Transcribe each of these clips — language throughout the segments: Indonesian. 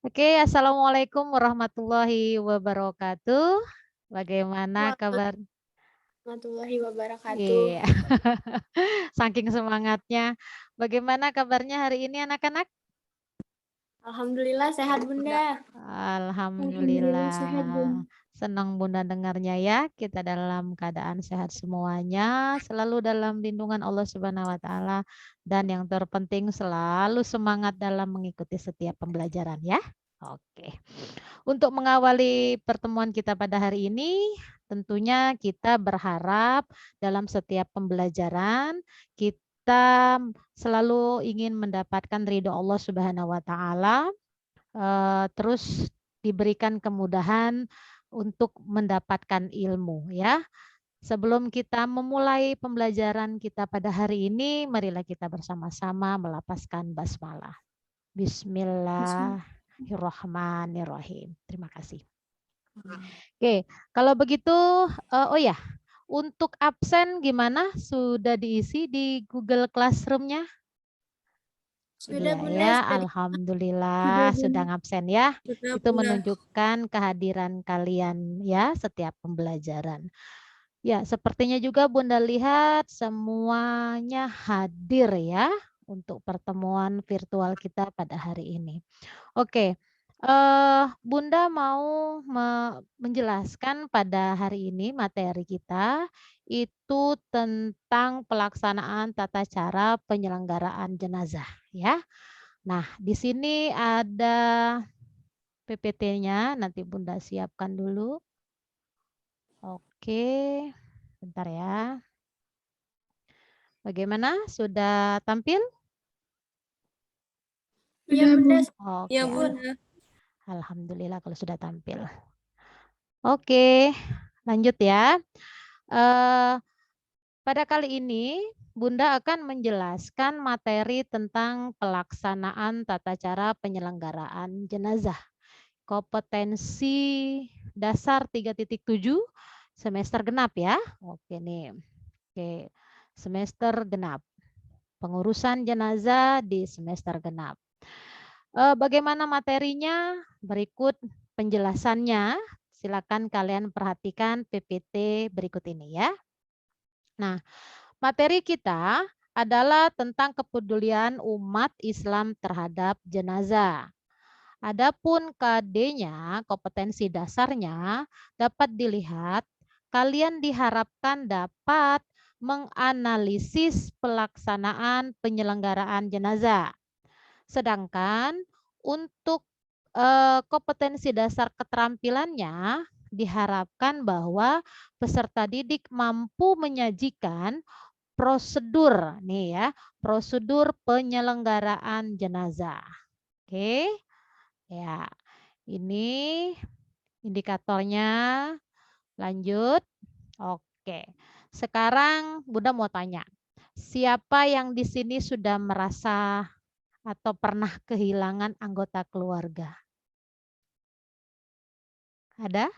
Oke, Assalamualaikum warahmatullahi wabarakatuh. Bagaimana kabar? Warahmatullahi wabarakatuh. Iya, saking semangatnya. Bagaimana kabarnya hari ini anak-anak? Alhamdulillah sehat Bunda. Alhamdulillah. Alhamdulillah sehat Bunda. Senang Bunda dengarnya ya. Kita dalam keadaan sehat semuanya, selalu dalam lindungan Allah Subhanahu wa taala dan yang terpenting selalu semangat dalam mengikuti setiap pembelajaran ya. Oke. Untuk mengawali pertemuan kita pada hari ini, tentunya kita berharap dalam setiap pembelajaran kita selalu ingin mendapatkan ridho Allah Subhanahu wa taala, terus diberikan kemudahan untuk mendapatkan ilmu ya. Sebelum kita memulai pembelajaran kita pada hari ini, marilah kita bersama-sama melapaskan basmalah. Bismillahirrahmanirrahim. Terima kasih. Oke, kalau begitu, oh ya, untuk absen gimana? Sudah diisi di Google Classroom-nya? Sudah Iya Bunda, ya, sudah alhamdulillah sudah Bunda. ngabsen ya. Sudah Itu Bunda. menunjukkan kehadiran kalian ya setiap pembelajaran. Ya, sepertinya juga Bunda lihat semuanya hadir ya untuk pertemuan virtual kita pada hari ini. Oke, Bunda mau menjelaskan pada hari ini materi kita itu tentang pelaksanaan tata cara penyelenggaraan jenazah ya. Nah, di sini ada PPT-nya, nanti Bunda siapkan dulu. Oke, bentar ya. Bagaimana? Sudah tampil? Iya Bunda. Iya Oke, Bunda. alhamdulillah kalau sudah tampil. Oke, lanjut ya. Eh, Pada kali ini, Bunda akan menjelaskan materi tentang pelaksanaan tata cara penyelenggaraan jenazah. Kompetensi dasar 3.7 semester genap ya. Oke nih. Oke, semester genap. Pengurusan jenazah di semester genap. Bagaimana materinya? Berikut penjelasannya. Silakan kalian perhatikan PPT berikut ini ya. Nah, materi kita adalah tentang kepedulian umat Islam terhadap jenazah. Adapun KD-nya, kompetensi dasarnya, dapat dilihat kalian diharapkan dapat menganalisis pelaksanaan penyelenggaraan jenazah. Sedangkan untuk kompetensi dasar keterampilannya diharapkan bahwa peserta didik mampu menyajikan prosedur nih ya, prosedur penyelenggaraan jenazah. Oke. Ya. Ini indikatornya. Lanjut. Oke. Sekarang Bunda mau tanya. Siapa yang di sini sudah merasa atau pernah kehilangan anggota keluarga? Ada?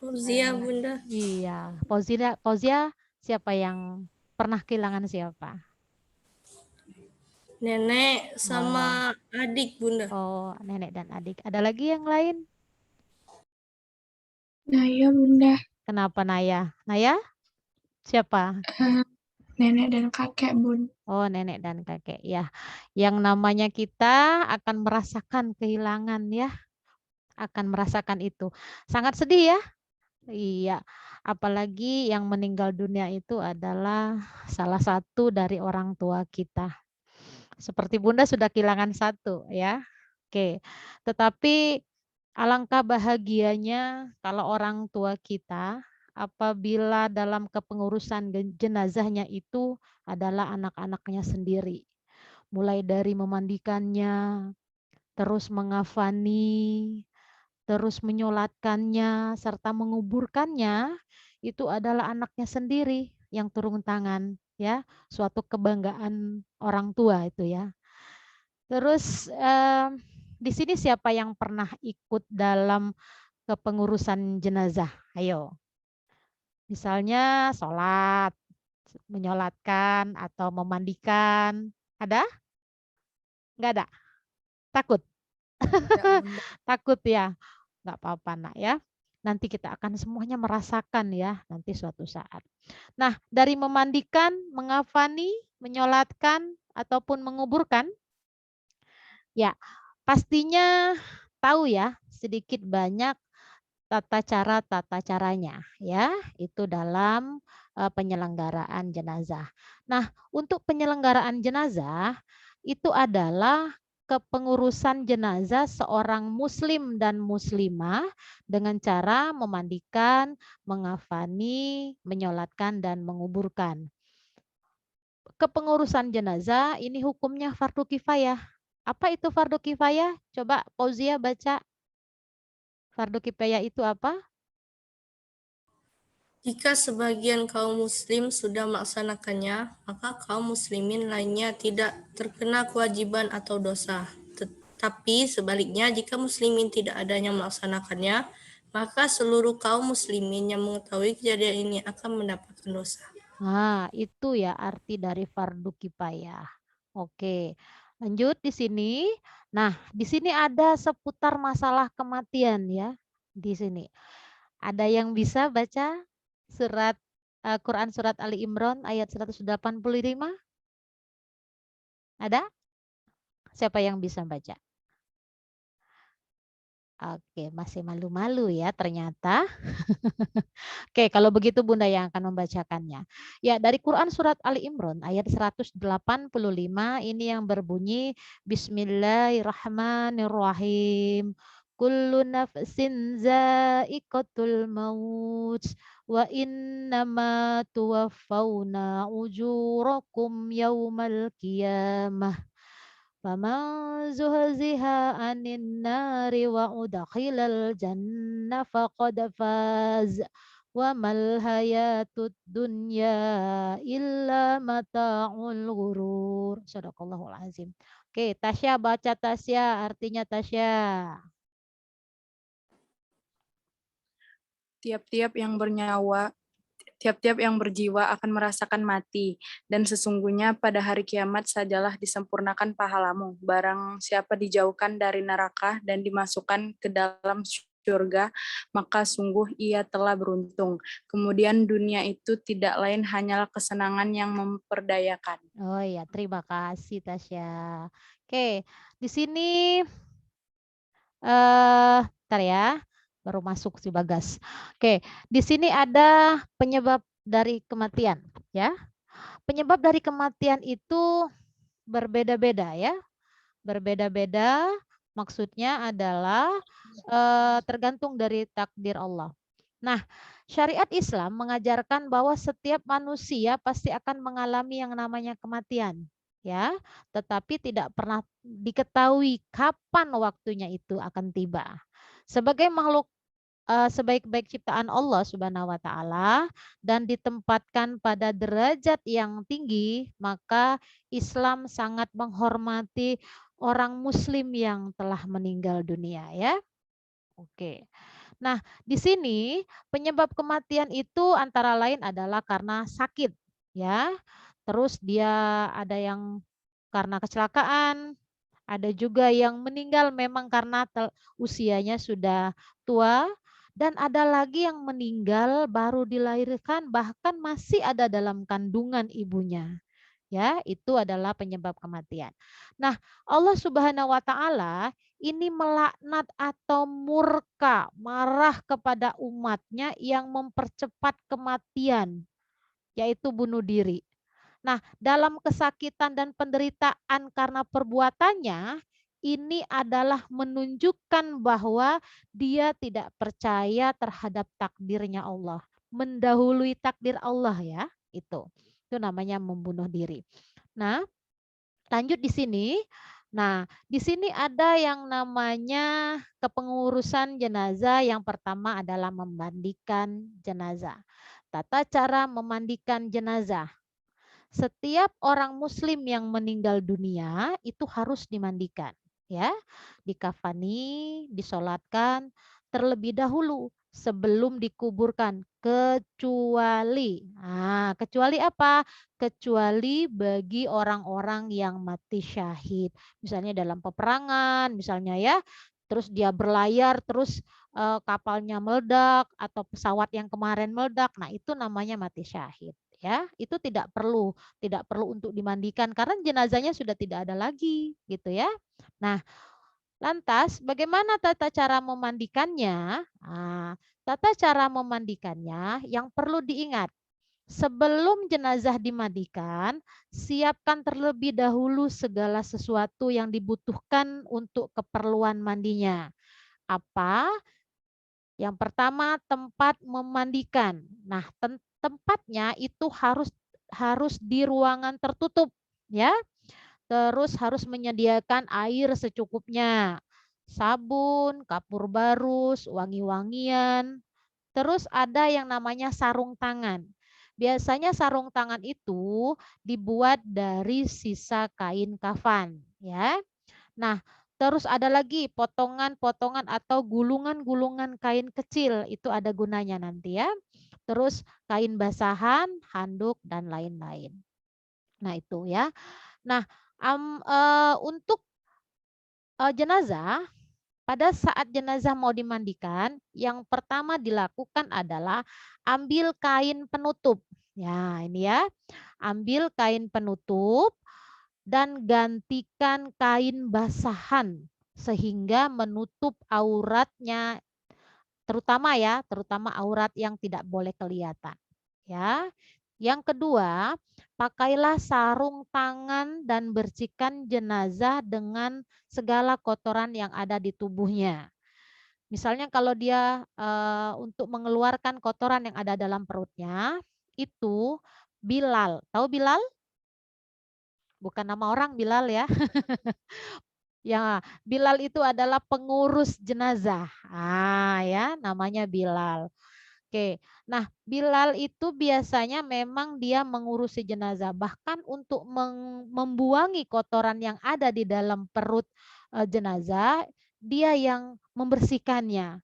Fauzia Bunda. Iya. Fauzia, siapa yang pernah kehilangan siapa? Nenek sama Oh, adik Bunda. oh, nenek dan adik. Ada lagi yang lain? Nah, ya Bunda, Kenapa Naya? Naya? Siapa? nenek dan kakek Bun. Oh, nenek dan kakek. Ya, yang namanya kita akan merasakan kehilangan ya, akan merasakan itu. Sangat sedih ya. Iya, apalagi yang meninggal dunia itu adalah salah satu dari orang tua kita. Seperti Bunda sudah kehilangan satu ya. Oke. Tetapi alangkah bahagianya kalau orang tua kita apabila dalam kepengurusan jenazahnya itu adalah anak-anaknya sendiri. Mulai dari memandikannya, terus mengafani, terus menyolatkannya, serta menguburkannya, itu adalah anaknya sendiri yang turun tangan, ya, suatu kebanggaan orang tua itu ya. Terus di sini siapa yang pernah ikut dalam kepengurusan jenazah? Ayo, misalnya sholat, menyolatkan atau memandikan, ada? Nggak ada? Takut? Takut ya? Nggak apa-apa nak ya. Nanti kita akan semuanya merasakan ya nanti suatu saat. Nah, dari memandikan, mengafani, menyolatkan, ataupun menguburkan, ya pastinya tahu ya sedikit banyak tata caranya ya itu dalam penyelenggaraan jenazah. Nah, untuk penyelenggaraan jenazah itu adalah kepengurusan jenazah seorang muslim dan muslimah dengan cara memandikan, mengafani, menyolatkan dan menguburkan. Kepengurusan jenazah ini hukumnya fardu kifayah. Apa itu fardu kifayah? Coba Fauzia baca. Fardu kifayah itu apa? Jika sebagian kaum muslim sudah melaksanakannya, maka kaum muslimin lainnya tidak terkena kewajiban atau dosa. Tetapi sebaliknya, jika muslimin tidak adanya melaksanakannya, maka seluruh kaum muslimin yang mengetahui kejadian ini akan mendapatkan dosa. Nah, itu ya arti dari fardu kifayah. Oke, lanjut di sini. Nah, di sini ada seputar masalah kematian ya. Di sini. Ada yang bisa baca surat Quran surat Ali Imran ayat 185? Ada? Siapa yang bisa baca? Oke, masih malu-malu ya ternyata. Oke, kalau begitu Bunda yang akan membacakannya. Ya, dari Quran surat Ali Imran ayat 185 ini yang berbunyi Bismillahirrahmanirrahim. Kullu nafsin za'iqatul maut wa innama tuwaffawna ujurakum yaumal qiyamah. Faman zuhziha 'anil nari wa udkhilal jannah faqad faz. Wa mal hayatud dunya illa mata'ul ghurur. Sadaqallahul azim. Oke, Tasya baca Tasya, artinya Tasya. Tiap-tiap yang bernyawa, tiap-tiap yang berjiwa akan merasakan mati, dan sesungguhnya pada hari kiamat sajalah disempurnakan pahalamu. Barang siapa dijauhkan dari neraka dan dimasukkan ke dalam surga, maka sungguh ia telah beruntung. Kemudian dunia itu tidak lain hanyalah kesenangan yang memperdayakan. Oh iya, terima kasih Tasya. Oke, di sini ntar ya, baru masuk si Bagas. Oke, di sini ada penyebab dari kematian, ya. Penyebab dari kematian itu berbeda-beda ya, berbeda-beda. Maksudnya adalah tergantung dari takdir Allah. Nah, syariat Islam mengajarkan bahwa setiap manusia pasti akan mengalami yang namanya kematian, ya. Tetapi tidak pernah diketahui kapan waktunya itu akan tiba. Sebagai makhluk sebaik-baik ciptaan Allah Subhanahu wa taala dan ditempatkan pada derajat yang tinggi, maka Islam sangat menghormati orang muslim yang telah meninggal dunia ya. Oke. Nah, di sini penyebab kematian itu antara lain adalah karena sakit ya. Terus dia ada yang karena kecelakaan, ada juga yang meninggal memang karena usianya sudah tua, dan ada lagi yang meninggal baru dilahirkan bahkan masih ada dalam kandungan ibunya. Ya, itu adalah penyebab kematian. Nah, Allah Subhanahu wa taala ini melaknat atau murka, marah kepada umatnya yang mempercepat kematian, yaitu bunuh diri. Nah, dalam kesakitan dan penderitaan karena perbuatannya, ini adalah menunjukkan bahwa dia tidak percaya terhadap takdirnya Allah. Mendahului takdir Allah ya, itu. Itu namanya membunuh diri. Nah, lanjut di sini. Nah, di sini ada yang namanya kepengurusan jenazah. Yang pertama adalah memandikan jenazah. Tata cara memandikan jenazah. Setiap orang muslim yang meninggal dunia itu harus dimandikan, ya. Dikafani, disolatkan terlebih dahulu sebelum dikuburkan, kecuali. Nah, kecuali apa? Kecuali bagi orang-orang yang mati syahid. Misalnya dalam peperangan, misalnya ya, terus dia berlayar, terus kapalnya meledak atau pesawat yang kemarin meledak. Nah, itu namanya mati syahid. Ya, itu tidak perlu untuk dimandikan karena jenazahnya sudah tidak ada lagi, gitu ya. Nah, lantas, bagaimana tata cara memandikannya? Nah, tata cara memandikannya yang perlu diingat. Sebelum jenazah dimandikan, siapkan terlebih dahulu segala sesuatu yang dibutuhkan untuk keperluan mandinya. Apa? Yang pertama, tempat memandikan. Nah, tempatnya itu harus di ruangan tertutup, ya. Terus harus menyediakan air secukupnya, sabun, kapur barus, wangi-wangian. Terus ada yang namanya sarung tangan. Biasanya sarung tangan itu dibuat dari sisa kain kafan, ya. Nah, terus ada lagi potongan-potongan atau gulungan-gulungan kain kecil, itu ada gunanya nanti ya. Terus kain basahan, handuk dan lain-lain. Nah, itu ya. Nah, untuk jenazah, pada saat jenazah mau dimandikan, yang pertama dilakukan adalah ambil kain penutup. Ya, ini ya. Ambil kain penutup dan gantikan kain basahan sehingga menutup auratnya, terutama aurat yang tidak boleh kelihatan. Ya. Yang kedua, pakailah sarung tangan dan bersihkan jenazah dengan segala kotoran yang ada di tubuhnya. Misalnya kalau dia untuk mengeluarkan kotoran yang ada dalam perutnya, itu Bilal. Tahu Bilal? Bukan nama orang Bilal ya. Ya, Bilal itu adalah pengurus jenazah. Ah, ya, namanya Bilal. Oke. Nah, Bilal itu biasanya memang dia mengurusi jenazah, bahkan untuk membuangi kotoran yang ada di dalam perut jenazah, dia yang membersihkannya.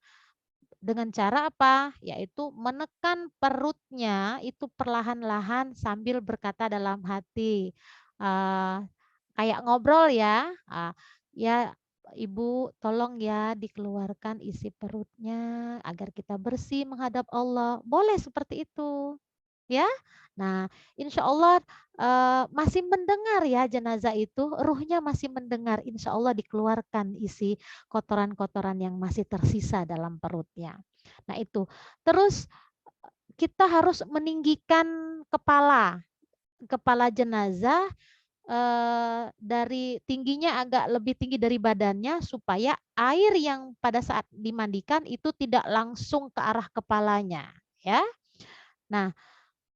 Dengan cara apa? Yaitu menekan perutnya itu perlahan-lahan sambil berkata dalam hati, kayak ngobrol ya, ya Ibu tolong ya dikeluarkan isi perutnya agar kita bersih menghadap Allah. Boleh seperti itu. Ya. Nah, insya Allah masih mendengar ya jenazah itu, ruhnya masih mendengar. Insya Allah dikeluarkan isi kotoran-kotoran yang masih tersisa dalam perutnya. Nah itu. Terus kita harus meninggikan kepala jenazah dari tingginya agak lebih tinggi dari badannya supaya air yang pada saat dimandikan itu tidak langsung ke arah kepalanya, ya. Nah,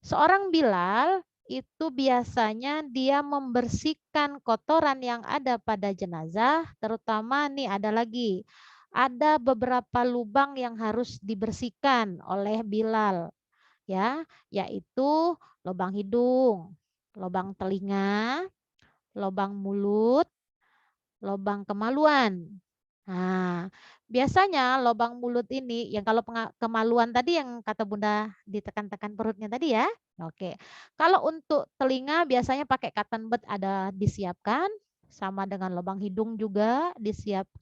seorang Bilal itu biasanya dia membersihkan kotoran yang ada pada jenazah, terutama nih ada beberapa lubang yang harus dibersihkan oleh Bilal, ya, yaitu lubang hidung, lubang telinga, lubang mulut, lubang kemaluan. Nah, biasanya lubang mulut ini yang kalau kemaluan tadi yang kata Bunda ditekan-tekan perutnya tadi ya. Oke. Kalau untuk telinga biasanya pakai cotton bud ada disiapkan, sama dengan lubang hidung juga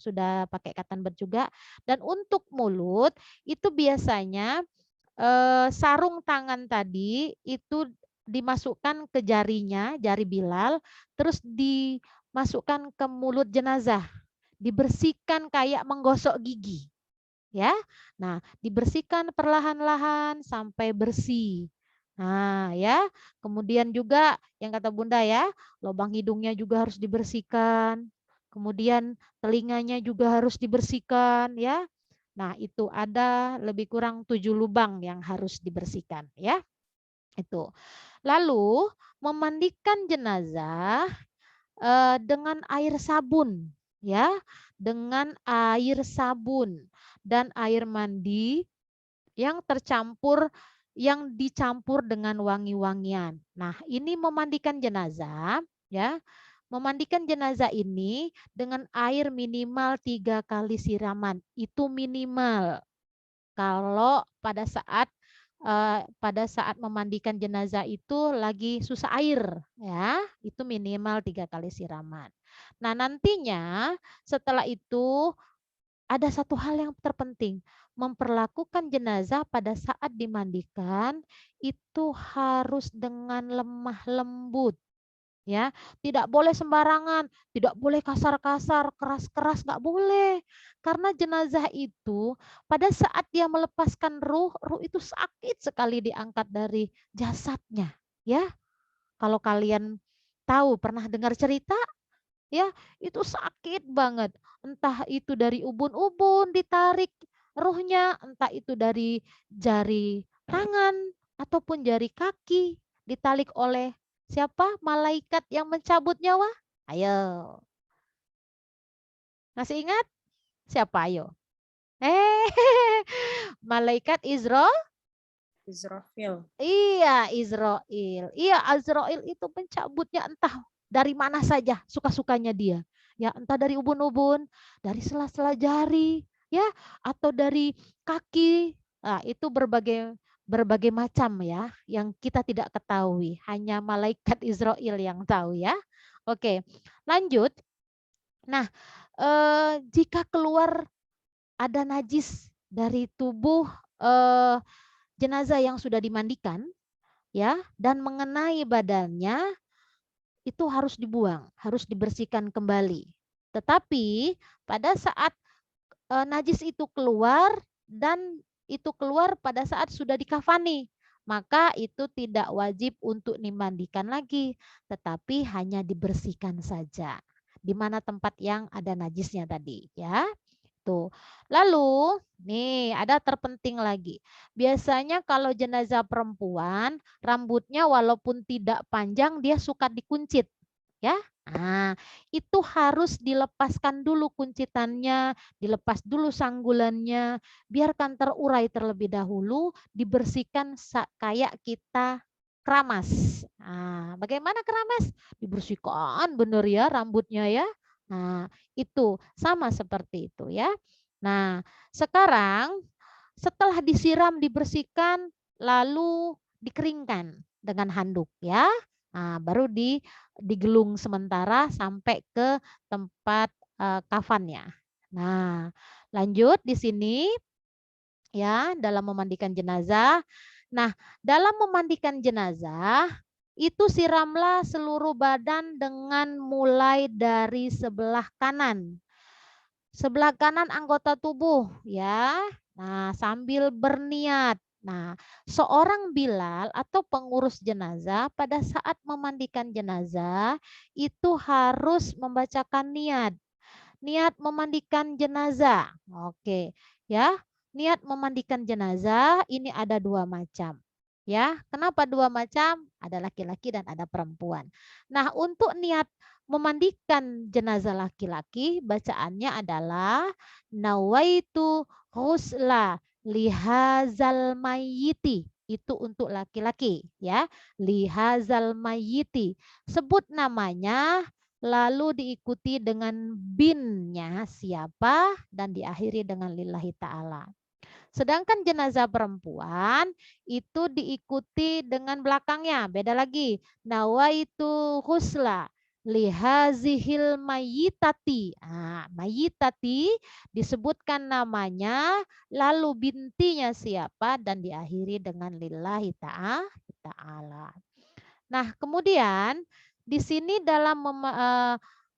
sudah pakai cotton bud juga. Dan untuk mulut itu biasanya sarung tangan tadi itu dimasukkan ke jarinya, jari Bilal, terus dimasukkan ke mulut jenazah, dibersihkan kayak menggosok gigi, ya. Nah, dibersihkan perlahan-lahan sampai bersih. Nah, ya. Kemudian juga yang kata Bunda ya, lubang hidungnya juga harus dibersihkan. Kemudian telinganya juga harus dibersihkan, ya. Nah, itu ada lebih kurang 7 lubang yang harus dibersihkan, ya. Itu. Lalu memandikan jenazah dengan air sabun, ya, dengan air sabun dan air mandi yang dicampur dengan wangi-wangian. Nah, ini memandikan jenazah, ya. Memandikan jenazah ini dengan air minimal 3 kali siraman. Itu minimal. kalau pada saat memandikan jenazah itu lagi susah air, ya, itu minimal 3 kali siraman. Nah, nantinya setelah itu ada satu hal yang terpenting, memperlakukan jenazah pada saat dimandikan itu harus dengan lemah lembut. Ya, tidak boleh sembarangan, tidak boleh kasar-kasar, keras-keras, nggak boleh. Karena jenazah itu pada saat dia melepaskan ruh itu sakit sekali diangkat dari jasadnya. Ya, kalau kalian tahu, pernah dengar cerita, ya, itu sakit banget. Entah itu dari ubun-ubun ditarik ruhnya, entah itu dari jari tangan ataupun jari kaki ditarik oleh siapa? Malaikat yang mencabut nyawa. Ayo, masih ingat? Siapa ayo? Eh, malaikat Israfil. Iya, Israel. Iya, Azrail itu pencabutnya entah dari mana saja suka-sukanya dia. Ya, entah dari ubun-ubun, dari sela-sela jari, ya, atau dari kaki. Nah, itu berbagai berbagai macam ya yang kita tidak ketahui. Hanya malaikat Israel yang tahu ya. Oke, lanjut. Nah, jika keluar ada najis dari tubuh jenazah yang sudah dimandikan, ya, dan mengenai badannya, itu harus dibuang, harus dibersihkan kembali. Tetapi pada saat najis itu keluar dan itu keluar pada saat sudah dikafani, maka itu tidak wajib untuk dimandikan lagi, tetapi hanya dibersihkan saja di mana tempat yang ada najisnya tadi, ya. Tuh. Lalu, nih ada terpenting lagi. Biasanya kalau jenazah perempuan, rambutnya walaupun tidak panjang, dia suka dikuncit. Ya, nah, itu harus dilepaskan dulu kuncitannya, dilepas dulu sanggulannya, biarkan terurai terlebih dahulu, dibersihkan kayak kita keramas. Nah, bagaimana keramas? Dibersihkan benar ya rambutnya ya. Nah, itu sama seperti itu ya. Nah, sekarang setelah disiram, dibersihkan, lalu dikeringkan dengan handuk ya. Nah, baru digelung sementara sampai ke tempat kafannya. Nah, lanjut di sini ya dalam memandikan jenazah. Nah, dalam memandikan jenazah itu siramlah seluruh badan dengan mulai dari sebelah kanan. Sebelah kanan anggota tubuh ya. Nah, sambil berniat. Nah, seorang Bilal atau pengurus jenazah pada saat memandikan jenazah itu harus membacakan niat. Niat memandikan jenazah. Oke, ya. Niat memandikan jenazah ini ada 2 macam. Ya, kenapa 2 macam? Ada laki-laki dan ada perempuan. Nah, untuk niat memandikan jenazah laki-laki, bacaannya adalah nawaitu ghusla lihazal mayyiti. Itu untuk laki-laki, ya. Lihazal mayyiti. Sebut namanya, lalu diikuti dengan binnya siapa dan diakhiri dengan lillahi ta'ala. Sedangkan jenazah perempuan itu diikuti dengan belakangnya, beda lagi. Nawaitu husla lihazihil mayitati. Nah, mayitati disebutkan namanya, lalu bintinya siapa dan diakhiri dengan lillahi ta'ala. Nah, kemudian di sini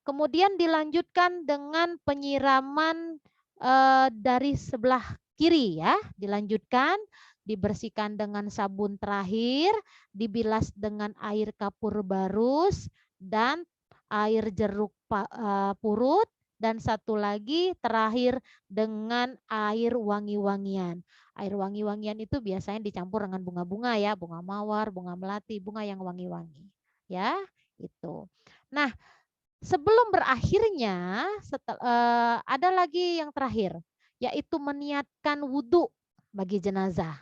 kemudian dilanjutkan dengan penyiraman dari sebelah kiri ya, dilanjutkan dibersihkan dengan sabun terakhir, dibilas dengan air kapur barus dan air jeruk purut, dan satu lagi terakhir dengan air wangi-wangian. Air wangi-wangian itu biasanya dicampur dengan bunga-bunga ya, bunga mawar, bunga melati, bunga yang wangi-wangi. Ya, itu. Nah, sebelum berakhirnya ada lagi yang terakhir, yaitu meniatkan wudhu bagi jenazah.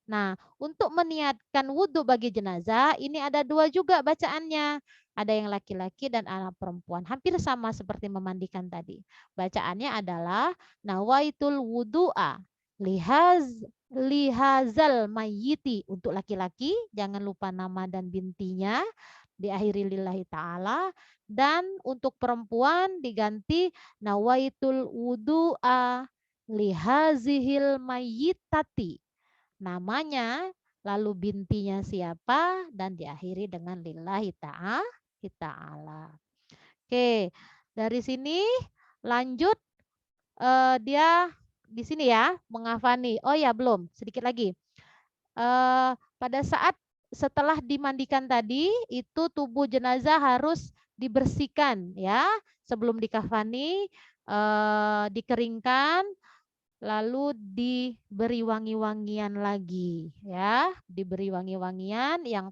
Nah, untuk meniatkan wudhu bagi jenazah, ini ada 2 juga bacaannya. Ada yang laki-laki dan anak perempuan. Hampir sama seperti memandikan tadi. Bacaannya adalah nawaitul wudu'a lihazal mayyiti untuk laki-laki, jangan lupa nama dan bintinya diakhiri lillahi ta'ala, dan untuk perempuan diganti nawaitul wudu'a lihazihil mayyitati, namanya lalu bintinya siapa dan diakhiri dengan lillahi ta'ala. Oke, dari sini lanjut dia di sini ya, mengafani. Oh ya, belum, sedikit lagi. Pada saat setelah dimandikan tadi, itu tubuh jenazah harus dibersihkan ya, sebelum dikafani, dikeringkan, lalu diberi wangi-wangian lagi ya, diberi wangi-wangian yang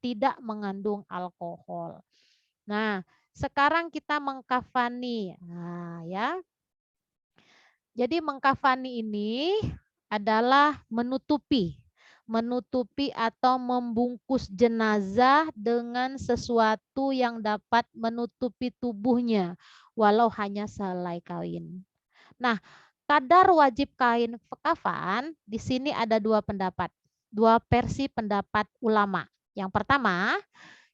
tidak mengandung alkohol. Nah, sekarang kita mengkafani. Nah, ya. Jadi mengkafani ini adalah menutupi atau membungkus jenazah dengan sesuatu yang dapat menutupi tubuhnya walau hanya sehelai kain. Nah, kadar wajib kain kafan di sini ada dua pendapat, dua versi pendapat ulama. Yang pertama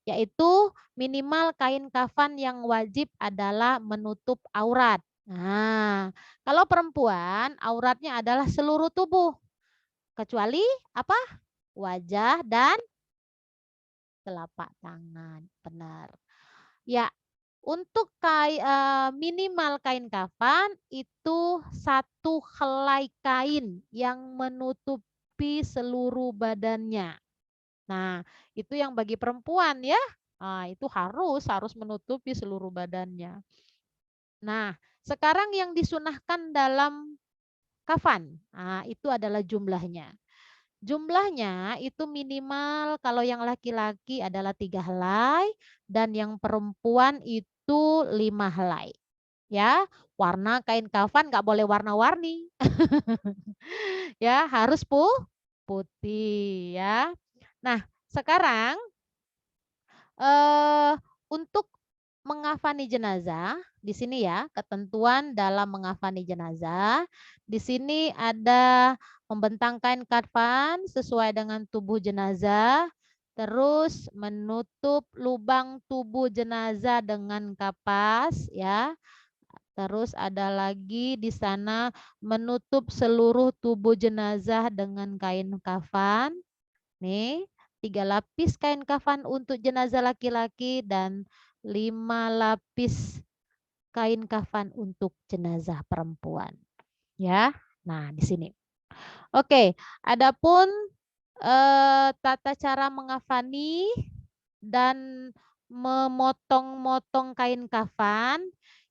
yaitu minimal kain kafan yang wajib adalah menutup aurat. Nah, kalau perempuan auratnya adalah seluruh tubuh kecuali apa? Wajah dan telapak tangan. Benar. Ya, untuk minimal kain kafan itu satu helai kain yang menutupi seluruh badannya. Nah, itu yang bagi perempuan ya. Nah, itu harus menutupi seluruh badannya. Nah, sekarang yang disunahkan dalam kafan, nah, itu adalah jumlahnya. Jumlahnya itu minimal kalau yang laki-laki adalah 3 helai dan yang perempuan itu 5 helai. Ya, warna kain kafan nggak boleh warna-warni. Ya, harus putih ya. Nah, sekarang untuk mengafani jenazah, di sini ya, ketentuan dalam mengafani jenazah. Di sini ada membentang kain kafan sesuai dengan tubuh jenazah, terus menutup lubang tubuh jenazah dengan kapas ya. Terus ada lagi di sana menutup seluruh tubuh jenazah dengan kain kafan. Nih, 3 lapis kain kafan untuk jenazah laki-laki dan 5 lapis kain kafan untuk jenazah perempuan. Ya. Nah, di sini. Oke, adapun tata cara mengafani dan memotong-motong kain kafan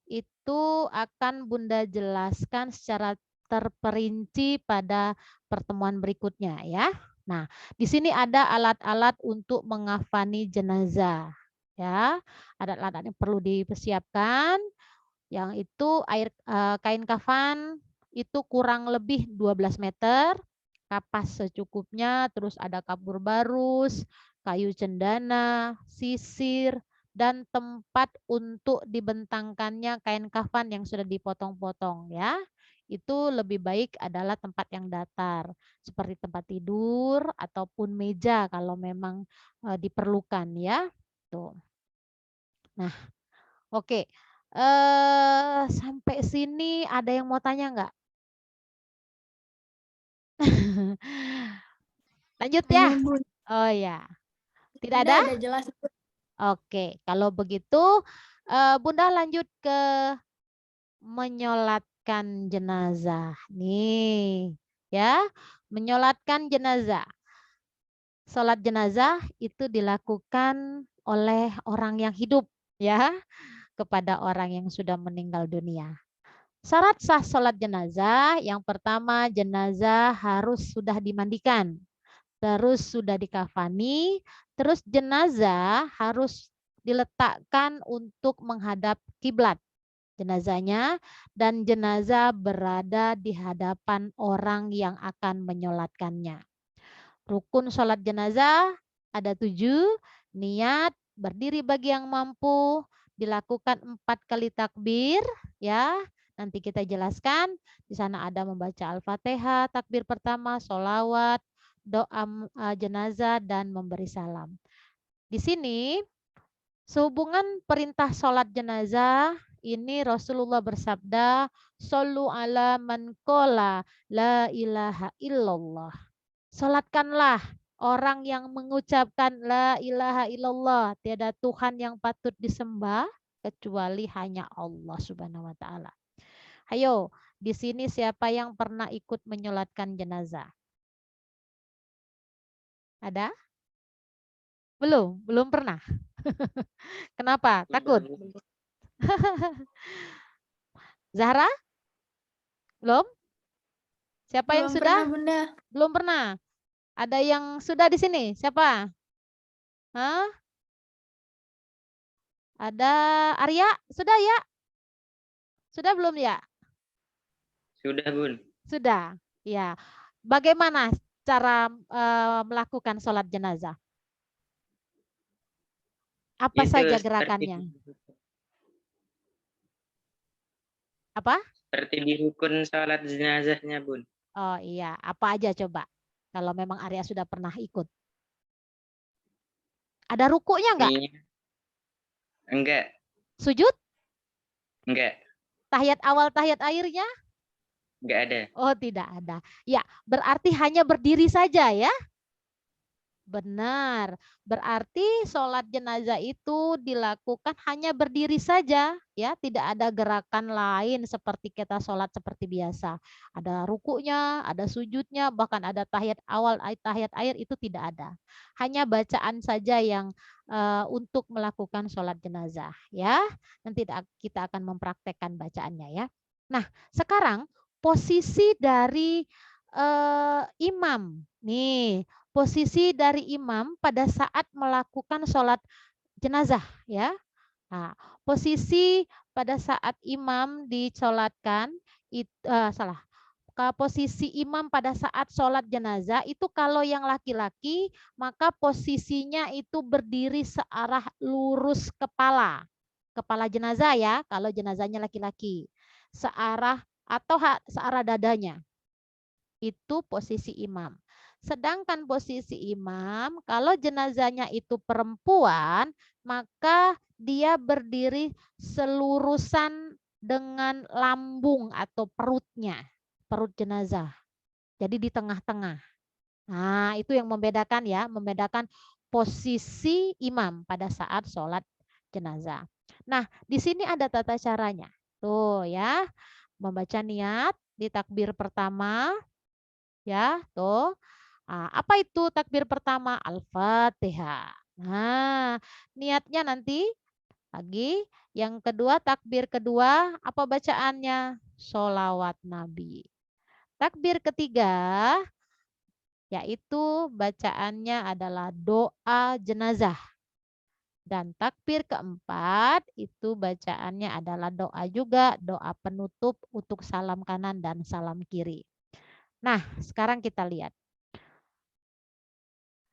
itu akan Bunda jelaskan secara terperinci pada pertemuan berikutnya ya. Nah, di sini ada alat-alat untuk mengafani jenazah ya. Alat-alat yang perlu dipersiapkan yang itu kain kafan itu kurang lebih 12 meter, kapas secukupnya, terus ada kapur barus, kayu cendana, sisir, dan tempat untuk dibentangkannya kain kafan yang sudah dipotong-potong ya. Itu lebih baik adalah tempat yang datar, seperti tempat tidur ataupun meja kalau memang diperlukan ya. Tuh. Nah, oke. Sampai sini ada yang mau tanya nggak? Lanjut ya. Oh ya. Tidak ada? Udah jelas. Oke, kalau begitu Bunda lanjut ke menyolatkan jenazah. Nih, ya. Menyolatkan jenazah. Sholat jenazah itu dilakukan oleh orang yang hidup ya, kepada orang yang sudah meninggal dunia. Syarat sah sholat jenazah, yang pertama jenazah harus sudah dimandikan, terus sudah dikafani, terus jenazah harus diletakkan untuk menghadap kiblat jenazahnya, dan jenazah berada di hadapan orang yang akan menyolatkannya. Rukun sholat jenazah ada 7, niat, berdiri bagi yang mampu, dilakukan 4 kali takbir, ya, Nanti kita jelaskan. Di sana ada membaca Al-Fatihah, takbir pertama, sholawat, doa jenazah, dan memberi salam. Di sini sehubungan perintah sholat jenazah ini Rasulullah bersabda, "Shollu ala man qala la ilaha illallah." Sholatkanlah orang yang mengucapkan la ilaha illallah, tiada Tuhan yang patut disembah kecuali hanya Allah Subhanahu wa taala. Ayo, di sini siapa yang pernah ikut menyolatkan jenazah? Ada? Belum pernah. Kenapa? Takut? Zahra? Belum? Siapa yang Belum sudah? pernah, Bunda. Belum pernah. Ada yang sudah di sini? Siapa? Hah? Ada Arya? Sudah ya? Sudah belum ya? Sudah, Bun. Sudah. Ya. Bagaimana cara melakukan sholat jenazah? Apa Itu saja seperti gerakannya? Apa? seperti di rukun sholat jenazahnya, Bun. Oh iya, apa aja coba? Kalau memang Arya sudah pernah ikut. Ada rukunya enggak? Iya. Enggak, Sujud? enggak Tahiyat awal, tahiyat akhirnya? ada. Oh, tidak ada. Ya, berarti hanya berdiri saja ya? Benar. Berarti sholat jenazah itu dilakukan hanya berdiri saja, ya, tidak ada gerakan lain seperti kita sholat seperti biasa. Ada rukunya, ada sujudnya, bahkan ada tahiyat awal, tahiyat akhir itu tidak ada. Hanya bacaan saja yang untuk melakukan sholat jenazah, ya. Nanti kita akan mempraktekkan bacaannya, ya. Nah, sekarang posisi dari imam, nih. Posisi dari imam pada saat melakukan sholat jenazah, ya. Nah, posisi pada saat imam disolatkan itu salah. Posisi imam pada saat sholat jenazah itu kalau yang laki-laki maka posisinya itu berdiri searah lurus kepala. Kepala jenazah ya, kalau jenazahnya laki-laki. Searah atau searah dadanya. Itu posisi imam. Sedangkan posisi imam, kalau jenazahnya itu perempuan, maka dia berdiri selurusan dengan lambung atau perutnya, perut jenazah. Jadi di tengah-tengah. Nah, itu yang membedakan ya, membedakan posisi imam pada saat sholat jenazah. Nah, di sini ada tata caranya. Tuh ya, membaca niat di takbir pertama. Ya, tuh. Nah, apa itu takbir pertama? Al-Fatihah. Nah, niatnya nanti lagi. Yang kedua, takbir kedua, apa bacaannya? Sholawat Nabi. Takbir ketiga, yaitu bacaannya adalah doa jenazah. Dan takbir keempat, itu bacaannya adalah doa juga, doa penutup untuk salam kanan dan salam kiri. Nah, sekarang kita lihat.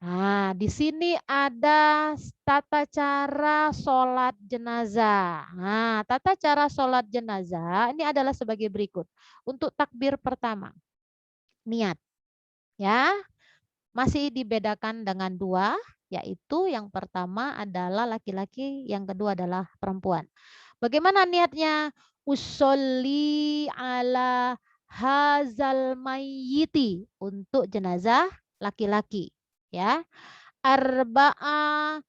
Nah, di sini ada tata cara sholat jenazah. Nah, tata cara sholat jenazah ini adalah sebagai berikut. Untuk takbir pertama, niat. Ya, masih dibedakan dengan dua, yaitu yang pertama adalah laki-laki, yang kedua adalah perempuan. Bagaimana niatnya? Usolli ala hazal mayyiti, untuk jenazah laki-laki. Ya, arba'a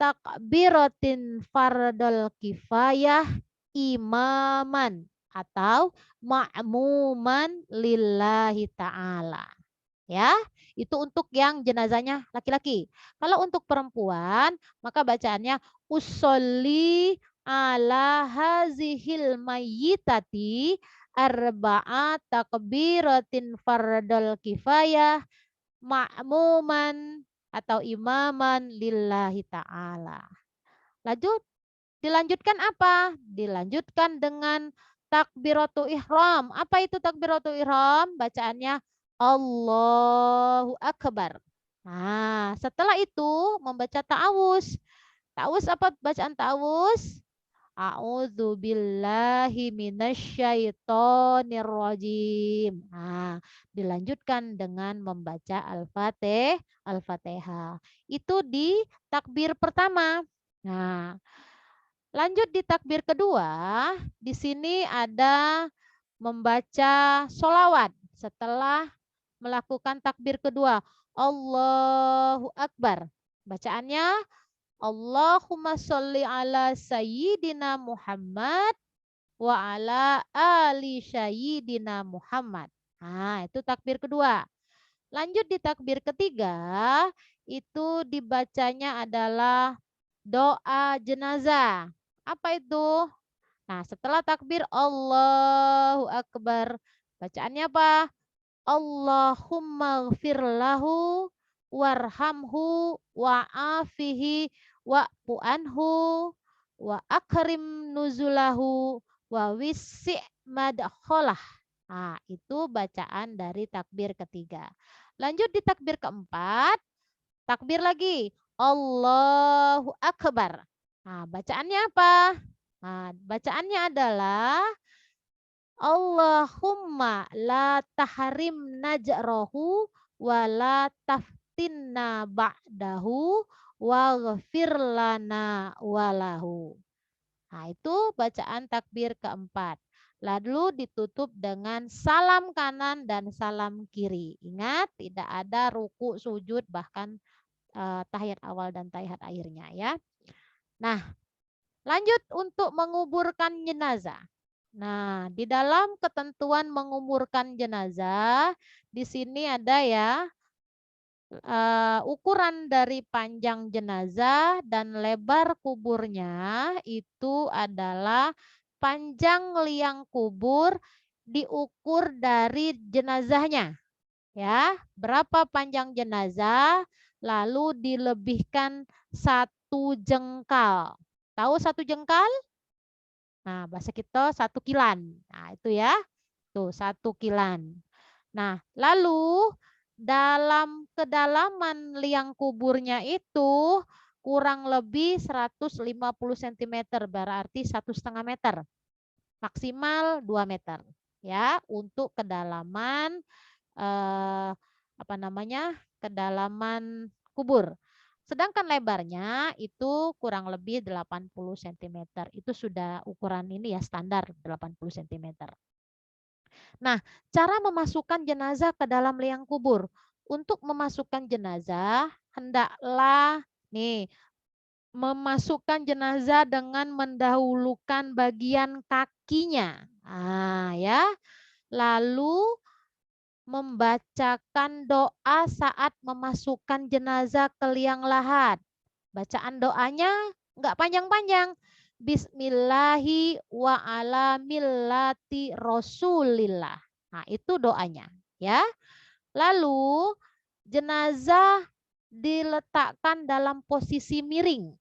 takbiratin fardal kifayah imaman atau ma'muman lillahi ta'ala. Ya, itu untuk yang jenazahnya laki-laki. Kalau untuk perempuan, maka bacaannya usolli ala hazihil mayyitati arba'a takbiratin fardal kifayah ma'muman atau imaman lillahi ta'ala. Lanjut, dilanjutkan apa? Dilanjutkan dengan takbiratul ihram. Apa itu takbiratul ihram? Bacaannya Allahu Akbar. Nah, setelah itu membaca ta'awuz. Ta'awuz apa bacaan ta'awuz? A'udzu billahi minasyaitonir rajim. Nah, dilanjutkan dengan membaca Al-Fatihah. Itu di takbir pertama. Nah, lanjut di takbir kedua, di sini ada membaca sholawat setelah melakukan takbir kedua. Allahu Akbar. Bacaannya Allahumma sholli ala sayyidina Muhammad wa ala ali sayyidina Muhammad. Nah, itu takbir kedua. Lanjut di takbir ketiga, itu dibacanya adalah doa jenazah. Apa itu? Nah, setelah takbir Allahu Akbar, bacaannya apa? Allahumma gfir lahu warhamhu wa'afihi wa'fu anhu wa akrim nuzulahu wa wisi' madkhalah. Nah, itu bacaan dari takbir ketiga. Lanjut di takbir keempat, takbir lagi. Allahu Akbar. Nah, bacaannya apa? Nah, bacaannya adalah Allahumma la tahrim najrahu wa la taftinna ba'dahu wa ghafir lana walahu. Nah, itu bacaan takbir keempat. Lalu ditutup dengan salam kanan dan salam kiri. Ingat, tidak ada ruku, sujud, bahkan tahiyat awal dan tahiyat akhirnya ya. Nah, lanjut untuk menguburkan jenazah. Nah, di dalam ketentuan menguburkan jenazah, di sini ada ya ukuran dari panjang jenazah dan lebar kuburnya itu adalah panjang liang kubur diukur dari jenazahnya. Ya, berapa panjang jenazah lalu dilebihkan 1 jengkal. Tahu 1 jengkal? Nah, bahasa kita 1 kilan. Nah, itu ya. Tuh, 1 kilan. Nah, lalu dalam kedalaman liang kuburnya itu kurang lebih 150 cm, berarti 1,5 meter. Maksimal 2 meter. Ya, untuk kedalaman kedalaman kubur. Sedangkan lebarnya itu kurang lebih 80 cm. Itu sudah ukuran ini ya standar 80 cm. Nah, cara memasukkan jenazah ke dalam liang kubur. Untuk memasukkan jenazah, hendaklah memasukkan jenazah dengan mendahulukan bagian kakinya. Ya. Lalu membacakan doa saat memasukkan jenazah ke liang lahat. Bacaan doanya enggak panjang-panjang. Bismillahi wa ala millati rasulillah. Nah, itu doanya ya. Lalu jenazah diletakkan dalam posisi miring.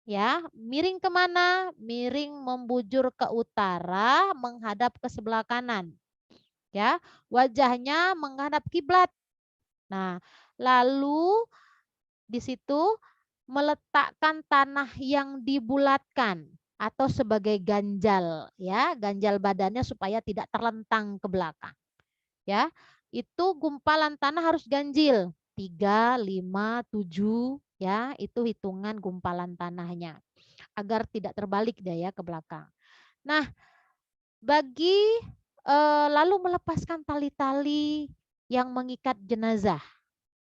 Ya, miring kemana? Miring membujur ke utara, menghadap ke sebelah kanan. Ya, wajahnya menghadap kiblat. Nah, lalu di situ meletakkan tanah yang dibulatkan atau sebagai ganjal ya, ganjal badannya supaya tidak terlentang ke belakang. Ya, itu gumpalan tanah harus ganjil 3, 5, 7 ya, itu hitungan gumpalan tanahnya agar tidak terbalik deh ya ke belakang. Nah, lalu melepaskan tali-tali yang mengikat jenazah.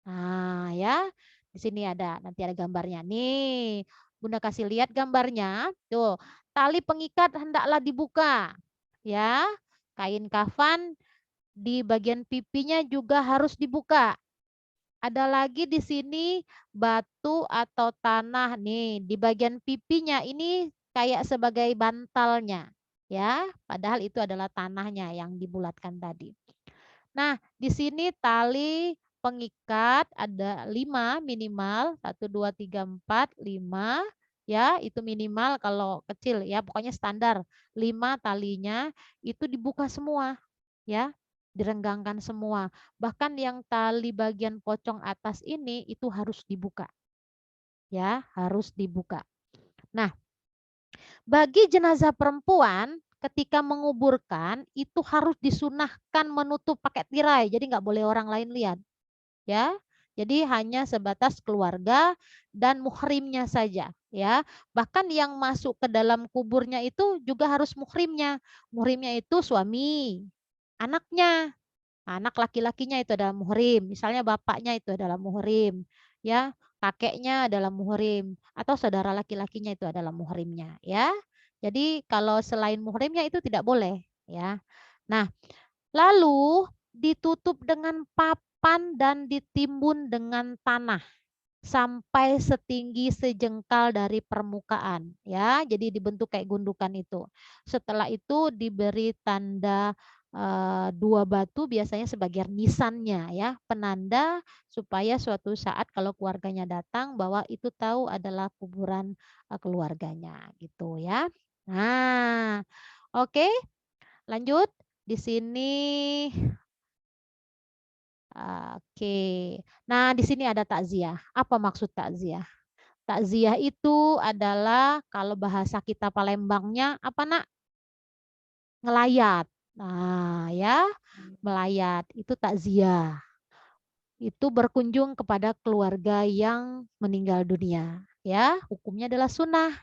Nah, ya. Di sini nanti ada gambarnya. Nih, Bunda kasih lihat gambarnya. Tuh, tali pengikat hendaklah dibuka. Ya. Kain kafan di bagian pipinya juga harus dibuka. Ada lagi di sini batu atau tanah nih di bagian pipinya ini kayak sebagai bantalnya. Ya, padahal itu adalah tanahnya yang dibulatkan tadi. Nah, di sini tali pengikat ada 5 minimal, 1, 2, 3, 4, 5 ya, itu minimal kalau kecil ya, pokoknya standar 5 talinya itu dibuka semua ya, direnggangkan semua. Bahkan yang tali bagian pocong atas ini itu harus dibuka. Ya, harus dibuka. Nah, Bagi jenazah perempuan, ketika menguburkan itu harus disunahkan menutup pakai tirai, jadi nggak boleh orang lain lihat, ya. Jadi hanya sebatas keluarga dan muhrimnya saja, ya. Bahkan yang masuk ke dalam kuburnya itu juga harus muhrimnya. Muhrimnya itu suami, anaknya. Anak laki-lakinya itu adalah muhrim, misalnya bapaknya itu adalah muhrim, ya, kakeknya adalah muhrim, atau saudara laki-lakinya itu adalah muhrimnya, ya. Jadi kalau selain muhrimnya itu tidak boleh, ya. Nah, lalu ditutup dengan papan dan ditimbun dengan tanah sampai setinggi sejengkal dari permukaan, ya. Jadi dibentuk kayak gundukan itu. Setelah itu diberi tanda 2 batu biasanya sebagai nisannya, ya, penanda supaya suatu saat kalau keluarganya datang bahwa itu tahu adalah kuburan keluarganya gitu, ya. Nah, oke, lanjut. Di sini oke. Nah, di sini ada takziah. Apa maksud takziah? Takziah itu adalah kalau bahasa kita Palembangnya apa, Nak? Ngelayat. Nah, ya, melayat itu takziah. Itu berkunjung kepada keluarga yang meninggal dunia, ya. Hukumnya adalah sunnah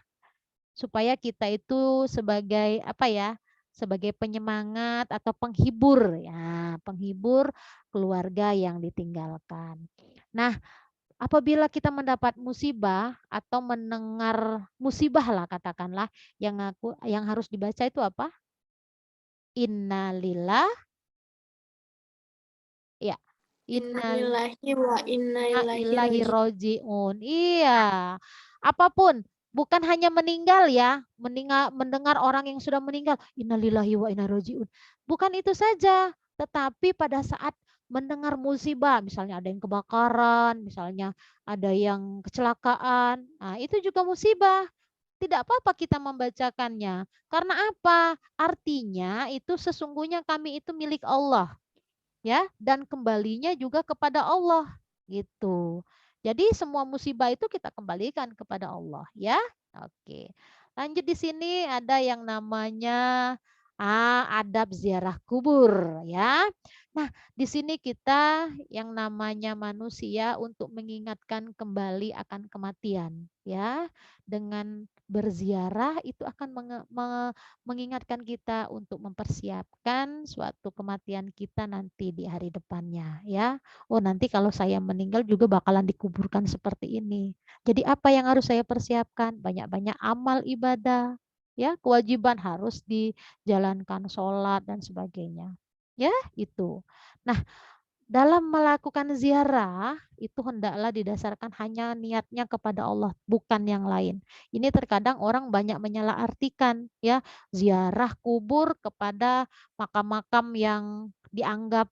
supaya kita itu sebagai apa ya? Sebagai penyemangat atau penghibur, ya, penghibur keluarga yang ditinggalkan. Nah, apabila kita mendapat musibah atau mendengar musibah lah katakanlah, yang harus dibaca itu apa? Innalillah, ya. Innalillahi wa inna ilaihi Ilahi raji'un. rojiun. Iya. Apapun, bukan hanya meninggal ya, mendengar orang yang sudah meninggal, innalillahi wa inna rojiun. Bukan itu saja, tetapi pada saat mendengar musibah, misalnya ada yang kebakaran, misalnya ada yang kecelakaan, nah itu juga musibah. Tidak apa-apa kita membacakannya. Karena apa? Artinya itu sesungguhnya kami itu milik Allah, ya, dan kembalinya juga kepada Allah gitu. Jadi semua musibah itu kita kembalikan kepada Allah, ya. Oke. Lanjut di sini ada yang namanya adab ziarah kubur, ya. Nah, di sini kita yang namanya manusia untuk mengingatkan kembali akan kematian, ya. Dengan berziarah itu akan mengingatkan kita untuk mempersiapkan suatu kematian kita nanti di hari depannya, ya. Oh, nanti kalau saya meninggal juga bakalan dikuburkan seperti ini. Jadi apa yang harus saya persiapkan? Banyak-banyak amal ibadah, ya, kewajiban harus dijalankan, sholat dan sebagainya. Ya, itu. Nah, dalam melakukan ziarah itu hendaklah didasarkan hanya niatnya kepada Allah, bukan yang lain. Ini terkadang orang banyak menyalahartikan, ya, ziarah kubur kepada makam-makam yang dianggap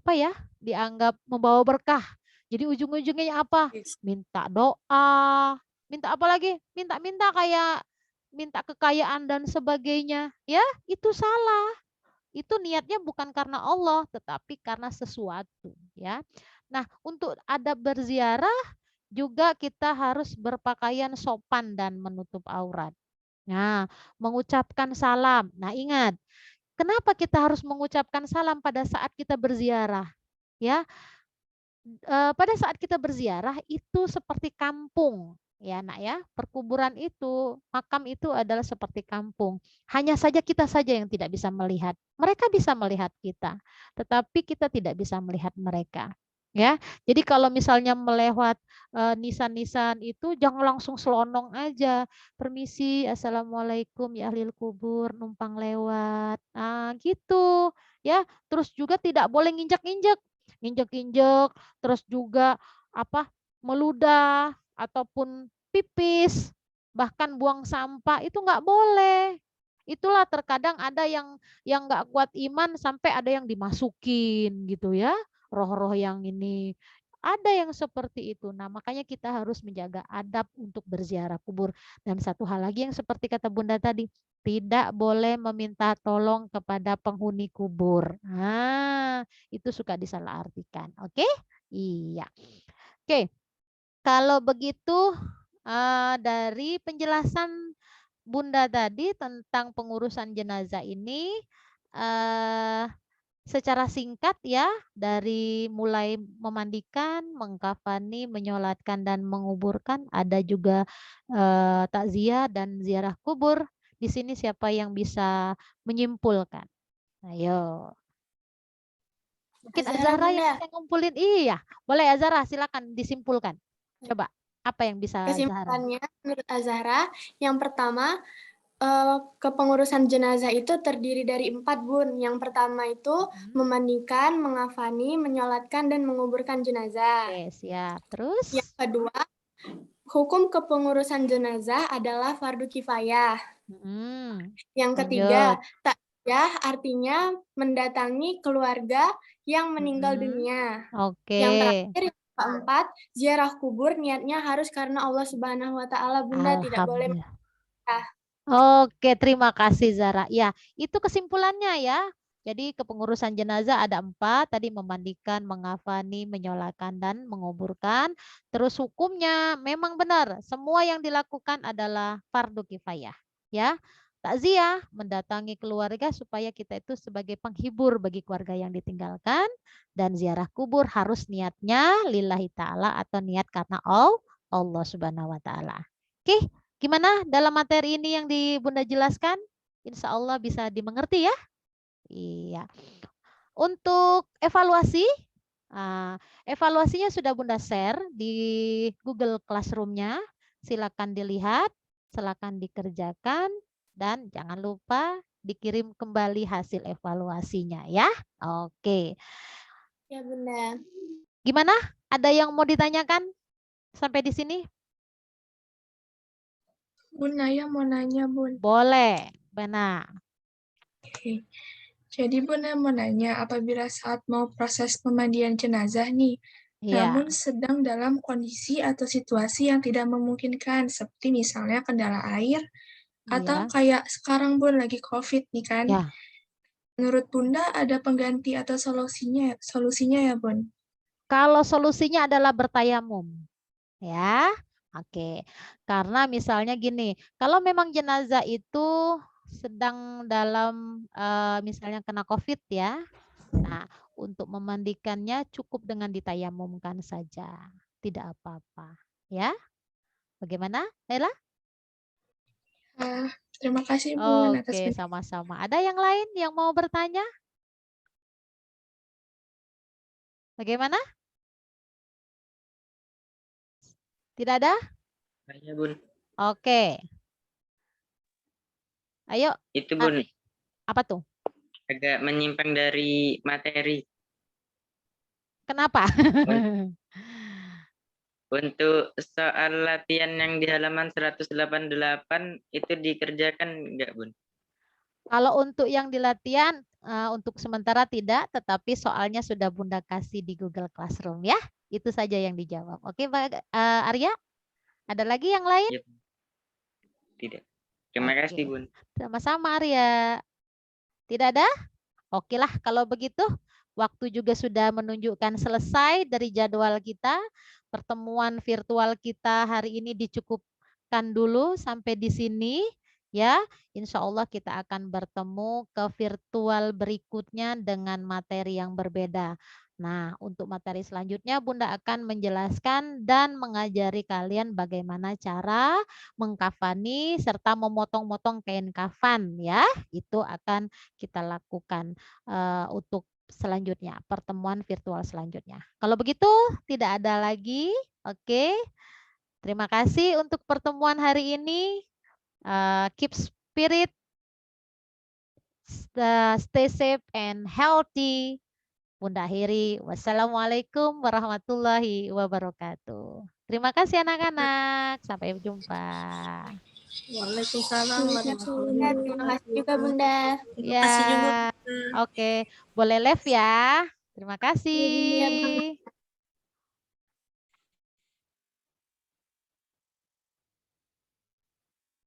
apa ya? Dianggap membawa berkah. Jadi ujung-ujungnya apa? Minta doa, minta apa lagi? Minta-minta kayak minta kekayaan dan sebagainya, ya, itu salah. Itu niatnya bukan karena Allah, tetapi karena sesuatu, ya. Nah, untuk adab berziarah juga kita harus berpakaian sopan dan menutup aurat. Nah, mengucapkan salam. Nah, ingat, kenapa kita harus mengucapkan salam pada saat kita berziarah? Ya, pada saat kita berziarah itu seperti kampung, ya nak ya. Perkuburan itu, makam itu adalah seperti kampung. Hanya saja kita saja yang tidak bisa melihat. Mereka bisa melihat kita, tetapi kita tidak bisa melihat mereka. Ya, jadi kalau misalnya melewat nisan-nisan itu jangan langsung selonong aja. Permisi, assalamualaikum ya ahlil kubur, numpang lewat. Nah, gitu. Ya, terus juga tidak boleh nginjak-injak, nginjek-injek, terus juga apa, meludah ataupun pipis, bahkan buang sampah itu nggak boleh. Itulah terkadang ada yang nggak kuat iman sampai ada yang dimasukin gitu ya, roh-roh yang ini. Ada yang seperti itu. Nah, makanya kita harus menjaga adab untuk berziarah kubur. Dan satu hal lagi yang seperti kata Bunda tadi, tidak boleh meminta tolong kepada penghuni kubur. Nah, itu suka disalahartikan. Oke? Iya. Oke. Kalau begitu dari penjelasan Bunda tadi tentang pengurusan jenazah ini secara singkat ya, dari mulai memandikan, mengkafani, menyolatkan dan menguburkan, ada juga takziah dan ziarah kubur. Di sini siapa yang bisa menyimpulkan? Ayo. Mungkin Azahra yang bisa ngumpulin. Iya, boleh Azahra, silakan disimpulkan. Coba, apa yang bisa Azahra? Kesimpulannya menurut Azahra, yang pertama kepengurusan jenazah itu terdiri dari 4, Bun. Yang pertama itu memandikan, mengafani, menyolatkan, dan menguburkan jenazah. Oke, siap. Terus? Yang kedua, hukum kepengurusan jenazah adalah fardu kifayah. Yang ketiga, takziah artinya mendatangi keluarga yang meninggal dunia. Oke. Yang terakhir, yang keempat, ziarah kubur niatnya harus karena Allah Subhanahu wa taala, Bunda, tidak boleh. Oke, terima kasih Zara. Ya, itu kesimpulannya ya. Jadi kepengurusan jenazah ada 4, tadi memandikan, mengafani, menyolatkan, dan menguburkan. Terus hukumnya memang benar, semua yang dilakukan adalah fardu kifayah. Ya, takziah, mendatangi keluarga supaya kita itu sebagai penghibur bagi keluarga yang ditinggalkan. Dan ziarah kubur harus niatnya lillahi ta'ala atau niat karena Allah Subhanahu wa ta'ala. Oke. Gimana dalam materi ini yang di Bunda jelaskan? Insya Allah bisa dimengerti ya. Iya. Untuk evaluasi, evaluasinya sudah Bunda share di Google Classroom-nya. Silakan dilihat, silakan dikerjakan, dan jangan lupa dikirim kembali hasil evaluasinya ya. Oke. Ya Bunda. Gimana? Ada yang mau ditanyakan sampai di sini? Bun, Naya mau nanya, Bun. Boleh, benar. Oke. Jadi Bun, Naya mau nanya, apabila saat mau proses pemandian jenazah nih, namun sedang dalam kondisi atau situasi yang tidak memungkinkan, seperti misalnya kendala air, atau kayak sekarang Bun, lagi COVID nih kan. Menurut Bunda ada pengganti atau solusinya ya, Bun? Kalau solusinya adalah bertayamum. Ya. Oke, karena misalnya gini, kalau memang jenazah itu sedang dalam misalnya kena COVID ya, nah untuk memandikannya cukup dengan ditayamumkan saja, tidak apa-apa, ya. Bagaimana, Ella? Terima kasih Bun atas Oke, sama-sama. Ada yang lain yang mau bertanya? Bagaimana? Tidak ada? Iya, Bun. Oke. Ayo. Itu Bun. Apa tuh? Agak menyimpang dari materi. Kenapa? Untuk soal latihan yang di halaman 188 itu dikerjakan enggak, Bun? Kalau untuk yang di latihan, untuk sementara tidak, tetapi soalnya sudah Bunda kasih di Google Classroom ya. Itu saja yang dijawab. Oke, Arya? Ada lagi yang lain? Ya. Tidak. Terima kasih, Bun. Sama-sama, Arya. Tidak ada? Oke lah, kalau begitu waktu juga sudah menunjukkan selesai dari jadwal kita. Pertemuan virtual kita hari ini dicukupkan dulu sampai di sini. Ya, insya Allah kita akan bertemu ke virtual berikutnya dengan materi yang berbeda. Nah, untuk materi selanjutnya Bunda akan menjelaskan dan mengajari kalian bagaimana cara mengkafani serta memotong-motong kain kafan ya. Itu akan kita lakukan untuk selanjutnya, pertemuan virtual selanjutnya. Kalau begitu tidak ada lagi. Oke. Terima kasih untuk pertemuan hari ini. Keep spirit, stay safe and healthy. Bunda akhiri. Wassalamualaikum warahmatullahi wabarakatuh. Terima kasih anak-anak. Sampai jumpa. Waalaikumsalam warahmatullahi wabarakatuh. Terima kasih juga Bunda. Terima kasih juga. Oke, boleh live ya. Terima kasih. Iya, Bang.